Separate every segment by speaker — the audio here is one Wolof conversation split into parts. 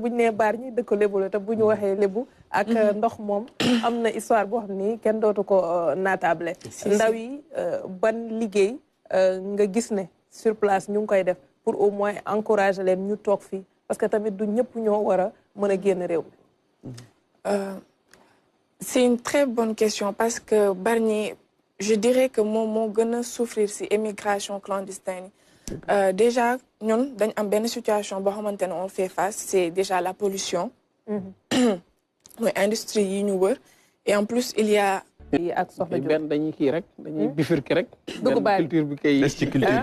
Speaker 1: buñ nee Bargny dëkk lébu la te bu ñu waxee lébu ak ndox moom am na histoire boo xam ni kenn dootu ko naatable ndaw yi ban liggéey nga gis ne sur place ñu ngi koy def pour au moins encourager leen ñu toog fii parce que tamit du ñëpp ñoo war a mën a génn réew mi.
Speaker 2: C'est une très bonne question parce que Bargny, je dirais que moom moo gën a souffrir si émigration clandestine. Déjà ñun dañ am benn situation boo xamante ne on fait face c'est déjà la pollution. mooy industrie yi ñu wër et en plus il y a.
Speaker 1: ak soxla ju
Speaker 3: benn dañuy kii rek dañuy bifurquer rek.
Speaker 1: dugg baal
Speaker 3: culture bi kay.
Speaker 4: des ci culture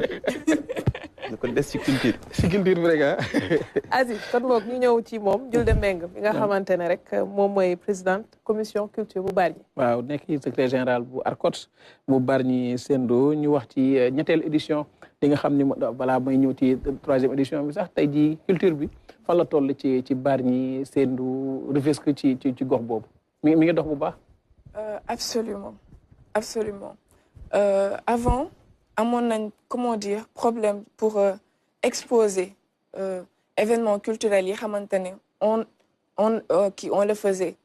Speaker 4: kon des ci culture.
Speaker 3: ci culture bi rek ah.
Speaker 1: Aziz kon boog ñu ñëw ci moom Julde Mbengue bi nga xamante ne rek moom mooy présidente commission culture bu Bargny.
Speaker 3: waaw nekk secrétaire général bu ARCOT bu Bargny Sendo ñu wax ci ñetteelu édition li nga xam ni balaa may ñëw ci 3e édition bi sax tey jii culture bi fan la toll ci Bargny Sendo Rufisque ci gox boobu mi ngi dox bu baax.
Speaker 2: Absolument absolument avant amoon nañ comment dire problème pour exposer événements culturels yi xamante ne on le faisait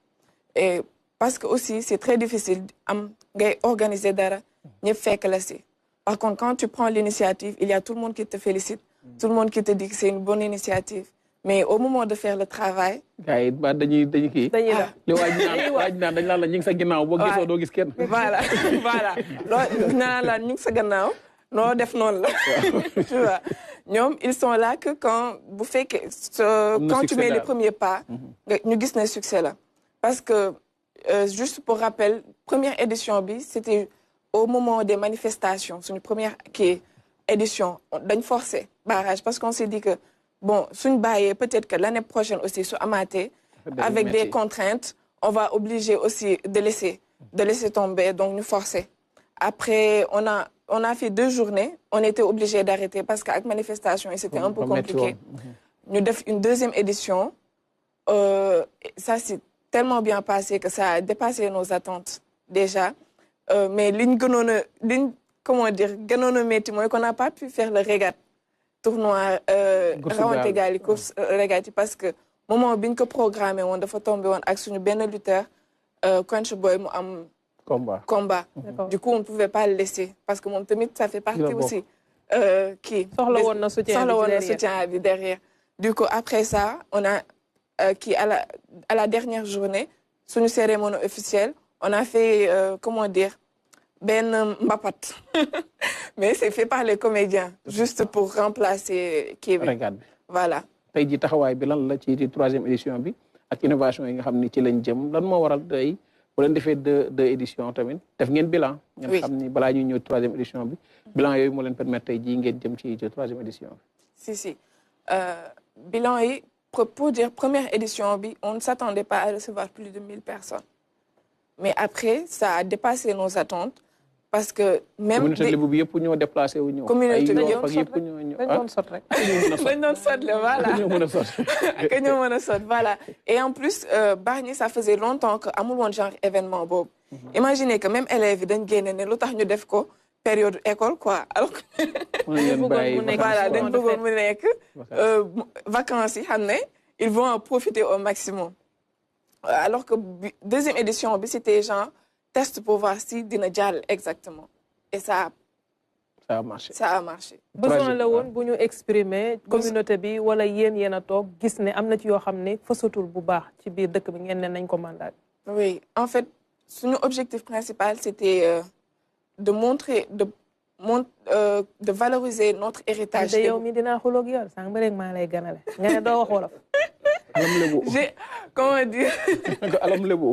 Speaker 2: et parce que aussi c'est très difficile am ngay organiser dara ñëpp fekk la si. Par contre, quand tu prends l'initiative, il y a tout le monde qui te félicite, tout le monde qui te dit que c'est une bonne initiative. Mais au moment de faire le travail...
Speaker 3: gars yi ba dañuy kii.
Speaker 1: dañuy la
Speaker 3: li waaj naan dañ naan la ñu ngi sa ginnaaw boo gisoo doo gis kenn.
Speaker 2: voilà voilà loolu naan la ñu ngi sa gannaaw noo def noonu la. tu vois ñoom ils sont là que quand bu fekkee quand tu mets les premiers pas. ñu gis ne succès la. Parce que juste pour rappel première édition bi c'était au moment des manifestations suñu première édition dañ forcé barrage parce qu'on s'est dit que bon suñ bàyyee peut-être que l'année prochaine aussi su amaatee avec des contraintes on va obliger aussi de laisser tomber donc ñu forcer. Après on a fait 2 journées on était obligé d'arrêter parce que ak manifestation et c'était un peu compliqué. ñu def une 2e édition ça s'est tellement bien passé que ça a dépassé nos attentes déjà. Mais comment dire gënoon a métti mooy qu'on n'a pas pu faire le régate tournoi rawante gaal yi course régate yi parce que moment bi ñu ko programmé woon dafa tombé woon ak suñu benn lutteur Quench Boy mu am combat. Du coup on ne pouvait pas le laisser parce que moom tamit ça fait partie aussi kii
Speaker 1: soxla woon na
Speaker 2: soutien bi derrière. Du coup après ça on a à la dernière journée suñu cérémonie officielle on a fait comment dire ben mbapat mais c'est fait par les comédiens juste pour remplacer kii bi voilà.
Speaker 3: tey jii taxawaay bi lan la ci 3e édition bi ak innovation yi nga xam ni ci lañ jëm lan moo waral tey bu leen defee 2 éditions tamit def ngeen bilan. ngeen xam ni balaa ñuy ñëw 3e édition bi. bilan yooyu moo leen permettre tey jii ngeen jëm ci 3e édition bi.
Speaker 2: si bilan yi pour dire première édition bi on ne s'attendait pas à recevoir plus de 1000 personnes mais après ça a dépassé nos attentes. Parce que même
Speaker 3: communauté lébu bi yëpp ñoo déplacé wu ñëw.
Speaker 2: communauté
Speaker 3: lébu yëpp ñoo
Speaker 1: dañ doon sot rek.
Speaker 2: dañ doon sot la voilà.
Speaker 3: ñoo mën a sot.
Speaker 2: que ñoo mën a sot voilà. Et en plus Bargny ça faisait longtemps que amul woon genre événement boobu. Imaginez que même élèves yi dañ génne ne lu tax ñu def ko période école quoi alors que. voilà dañ bëggoon mu nekk vacances yi xam ne ils vont en profiter au maximum. Alors que 2e édition bi c'était genre. Test pour voir si dina jàll exactement et ça
Speaker 3: a marché.
Speaker 2: ça a marché.
Speaker 1: besoin la woon bu ñu exprimer communauté bi wala yéen a toog gis ne am na ci yoo xam ne fësatul bu baax ci biir dëkk bi ngeen ne nañ ko mandat.
Speaker 2: Oui en fait suñu objectif principal c'était de montrer de valoriser notre héritage.
Speaker 1: yow mi dinaa xuloog yow sànq ba léegi maa lay ganale nga ne doo wax wolof.
Speaker 3: alam lebu
Speaker 2: comment dire.
Speaker 3: alam lebu.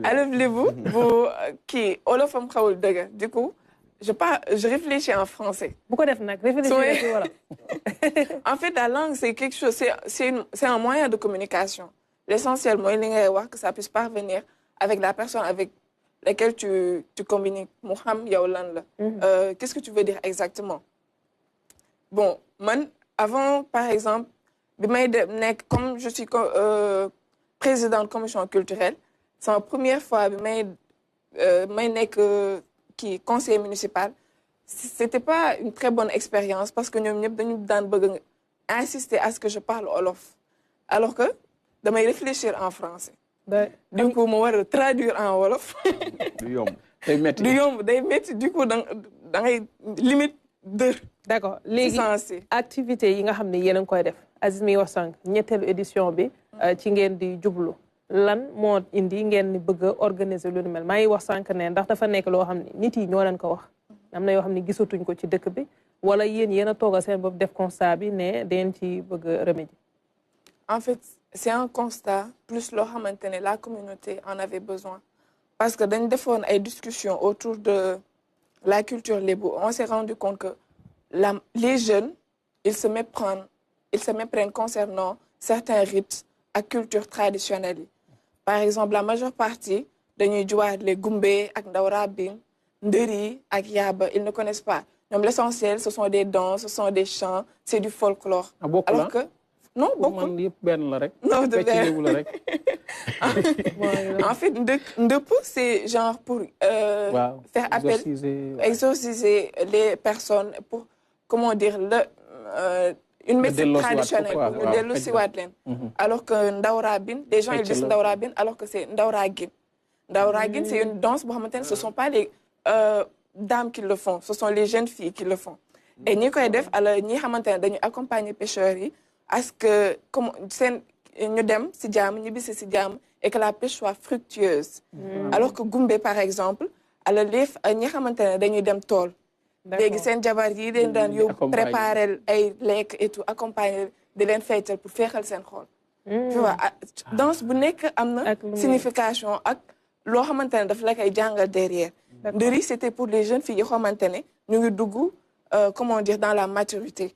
Speaker 2: alam lebu bu kii olofam xawul dëgg du coup je réfléchis en français.
Speaker 1: bu ko def nag réfléchir ci wolof.
Speaker 2: En fait la langue c'est quelque chose c'est un moyen de communication l'essentiel mooy li ngay wax que ça puisse parvenir avec la personne avec laquelle tu communiques mu xam yow lan la. Qu'est-ce que tu veux dire exactement. Bon man avant par exemple. bi may nekk comme je suis présidente commission culturelle c'est ma première fois bi may nekk kii conseiller municipal c'était pas une très bonne expérience parce que ñoom ñëpp dañu daan bëgg insister à ce que je parle wolof alors que damay réfléchir en français.
Speaker 1: du
Speaker 2: coup ma war a traduire en wolof.
Speaker 4: du yomb.
Speaker 3: day métti
Speaker 2: du yomb day métti du coup da ngay limite dër.
Speaker 1: d'accord léegi
Speaker 2: sensé
Speaker 1: activité yi nga xam ne yéen a ngi koy def Aziz mi wax sànq ñetteelu édition bi ci ngeen di jublu lan moo indi ngeen ni bëgg a organiser lu ni mel maa ngi wax sànq ne ndax dafa nekk loo xam ne nit yi ñoo leen ko wax am na yoo xam ne gisatuñ ko ci dëkk bi wala yéen a toog a seen bopp def constat bi ne deen ci bëgg a remédier.
Speaker 2: En fait c'est un constat plus loo xamante ne la communauté en avait besoin parce que dañ defoon ay discussions autour de la culture lébu. On s'est rendu compte que les jeunes ils se méprennent concernant certains rites à culture traditionnelle yi. Par exemple la majeure partie dañuy jouer les Goumbé ak Ndaw Rabine Ndëri ak Yaba ils ne connaissent pas. Donc l'essentiel ce sont des danses, ce sont des chants, c'est du folklore. Alors que non beaucoup
Speaker 3: man yëpp benn la rek.
Speaker 2: non de
Speaker 3: benn la rek.
Speaker 2: En fait ndëpp c'est genre pour faire appel exorciser les personnes pour comment dire une médecine traditionnelle pour ñu dellu si waat leen. Alors que Ndaw Rabine des gens ils disent Ndaw Rabine alors que c'est Ndaw Ragine. Ndaw Ragine c'est une danse boo xamante ne ce sont pas les dames qui le font, ce sont les jeunes filles qui le font. Et ñi koy def alors ñi xamante ne dañuy accompagner pêcheurs yi à ce que comme seen ñu dem si jàmm ñu bisi si jàmm et que la pêche soit fructueuse. Alors que Goumbé par exemple alors les ñi xamante ne dañuy dem tool. léegi seen jabar yi leen daan yóbbu préparer ay lekk et tout accompagner di leen faytal pour féexal seen xol. tu vois danse bu nekk am na signification ak loo xamante ne daf la koy jàngal derrière. Ndëri c'était pour les jeunes filles yoo xamante ne ñu ngi dugg comment dire dans la maturité.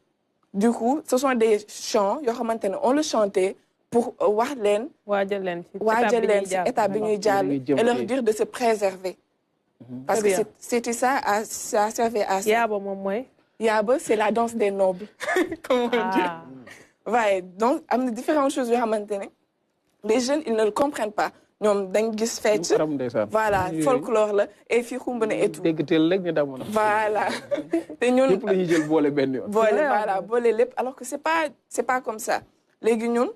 Speaker 2: Du coup ce sont des chants yoo xamante ne on le chantait pour wax leen waajal leen ci état bi ñuy jàll et leur dire de se préserver. Parce que c'était ça servait à ça.
Speaker 1: Yaba moom mooy.
Speaker 2: Yaba c'est la danse des nobles. Comment dire. Ouais, donc am na différentes choses yoo xamante ne les jeunes ils ne le comprennent pas ñoom dañ gis fecc voilà folklore la et fii xumb na et tout.
Speaker 3: dégg-teel rek ñu damoon.
Speaker 2: voilà te ñun
Speaker 3: yëpp la ñuy jël boole benn yoon.
Speaker 2: boole lépp alors que c'est pas comme ça. léegi ñun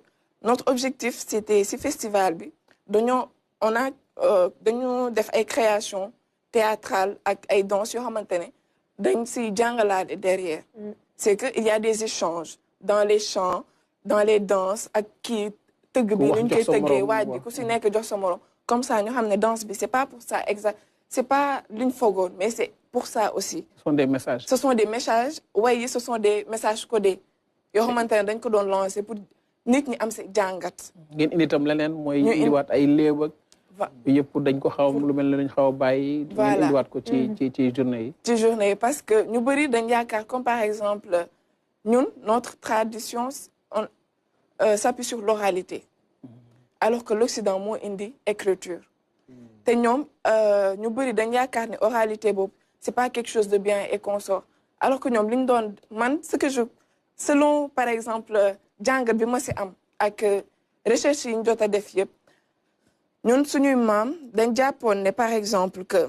Speaker 2: notre objectif c'était si festival bi dañoo def ay créations théâtrales ak ay danses yoo xamante ne dañ si jàngalaale derrière. C'est que il y a des échanges dans les chants dans les danses ak kii tëgg bi ñu koy tëggee waaj bi ku si nekk jox sa morom comme ça ñu xam ne danse bi c'est pas pour ça exact c'est pas luñ fogoon mais c'est pour ça aussi.
Speaker 3: Ce sont des messages.
Speaker 2: Ce sont des messages waaye ce sont des messages codés yoo xamante ne dañ ko doon lancer pour nit ñi am si jàngat.
Speaker 3: ngeen indi itam leneen mooy indiwaat ay léeb ak yëpp dañ ko xaw lu mel ne dañ xaw a bàyyi.
Speaker 2: voilà
Speaker 3: ñu indiwaat ko ci journée yi.
Speaker 2: ci journée yi parce que ñu bëri dañ yaakaar comme par exemple ñun notre tradition on s'appuie sur l'oralité alors que l'Occident moo indi écriture te ñoom ñu bëri dañ yaakaar ne oralité boobu c'est pas quelque chose de bien et consort alors que ñoom li ñu doon man selon par exemple jàngat bi ma si am ak recherche yi ñu jot a def yëpp ñun suñuy maam dañ jàppoon ne par exemple que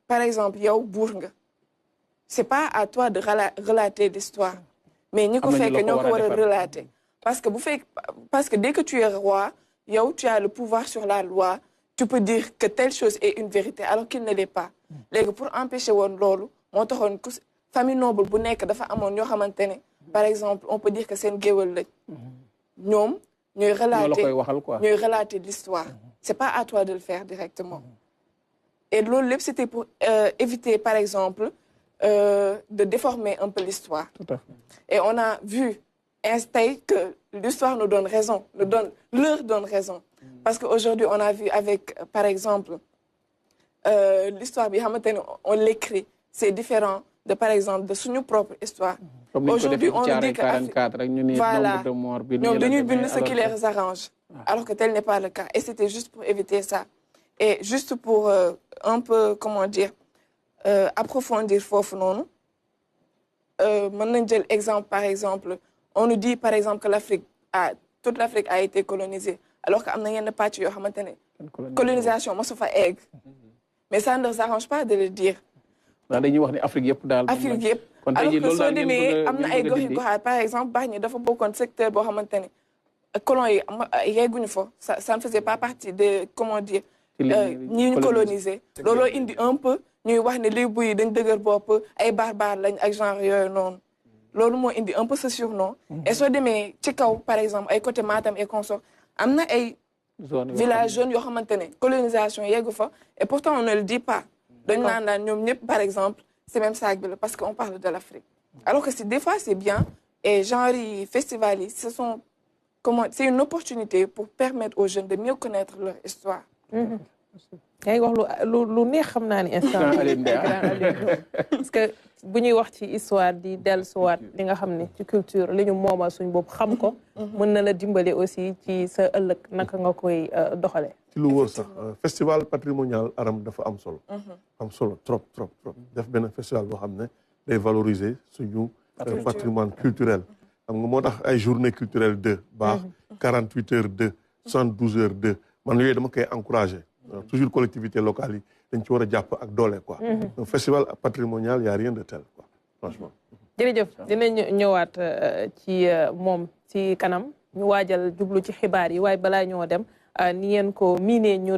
Speaker 2: par exemple yow buur nga c'est pas à toi de relater l'histoire mais ñi ko fekk ñoo ko war a relater parce que dès que tu es roi yow tu as le pouvoir sur la loi tu peux dire que telle chose est une vérité alors qu'il ne l'est pas léegi pour empêcher woon loolu moo taxoon ku famille noble bu nekk dafa amoon ñoo xamante ne par exemple on peut dire que seen géwël lañ ñoom ñooy relater l'histoire c'est pas à toi de le faire directement et loolu lépp c'était pour éviter par exemple de déformer un peu l'histoire.
Speaker 3: Tout à fait.
Speaker 2: Et on a vu tey que l'histoire nous donne raison, leur donne raison. Parce qu'aujourd'hui, on a vu avec, par exemple, l'histoire, on l'écrit, c'est différent de, par exemple, de suñu propre histoire. Aujourd'hui, on dit que voilà, ñoom dañuy bind ce qui les arrange, alors que tel n'est pas le cas. Et c'était juste pour éviter ça. Et juste pour un peu, comment dire, approfondir foofu noonu mën nañ jël exemple par exemple on nous dit par exemple que toute l'Afrique a été colonisée alors que am na yenn pàcc yoo xamante ne colonisation mosu fa egg mais ça ne nous arrange pas de le dire.
Speaker 3: dañuy wax ne Afrique yëpp daal.
Speaker 2: Afrique yëpp
Speaker 3: kon tey
Speaker 2: alors
Speaker 3: jii
Speaker 2: que
Speaker 3: loolu
Speaker 2: soo
Speaker 3: daal ngeen
Speaker 2: demee
Speaker 3: bëgg a
Speaker 2: am na ay gox yu goxaat par exemple Bargny dafa bokkoon secteur boo xamante ne colon yi yegguñu fa ça ne faisait pas partie de comment dire ñi ñu coloniser looloo indi un peu ñuy wax ne lébu yi dañ dëgër bopp ay barbare lañ ak genre yooyu noonu loolu moo indi un peu ce surnom et soo demee ci kaw par exemple ay côté Matam et consort am na ay village jeunes yoo xamante ne colonisation yeggu fa et pourtant on ne le dit pas dañ naan daan ñoom ñëpp par exemple c'est même sac bi la parce qu'on parle de l'Afrique alors que des fois c'est bien et genre yi festival yi ce sont c'est une opportunité pour permettre aux jeunes de mieux connaître leur histoire
Speaker 1: yaa ngi wax lu neex xam naa ni instant parce que bu ñuy wax ci histoire di dellusiwaat li nga xam ne ci culture li ñu moomal suñ bopp xam ko mën na la dimbali aussi ci sa ëllëg naka nga koy doxale
Speaker 5: ci lu wóor sax festival patrimonial Aram dafa am solo trop def benn festival boo xam ne day valoriser suñu patrimoine culturel xam nga moo tax ay journée culturelle 2 baax 48 heures 2 72 heures 2 man yooyu dama koy encourager toujours collectivité locale yi dañ ci war a jàpp ak doole quoi un festival patrimonial y a rien de tel quoi franchement
Speaker 1: jërëjëf dinañ ñëwaat ci moom ci kanam ñu waajal jublu ci xibaar yi waaye balaa ñoo dem ni ngeen ko miinee ñu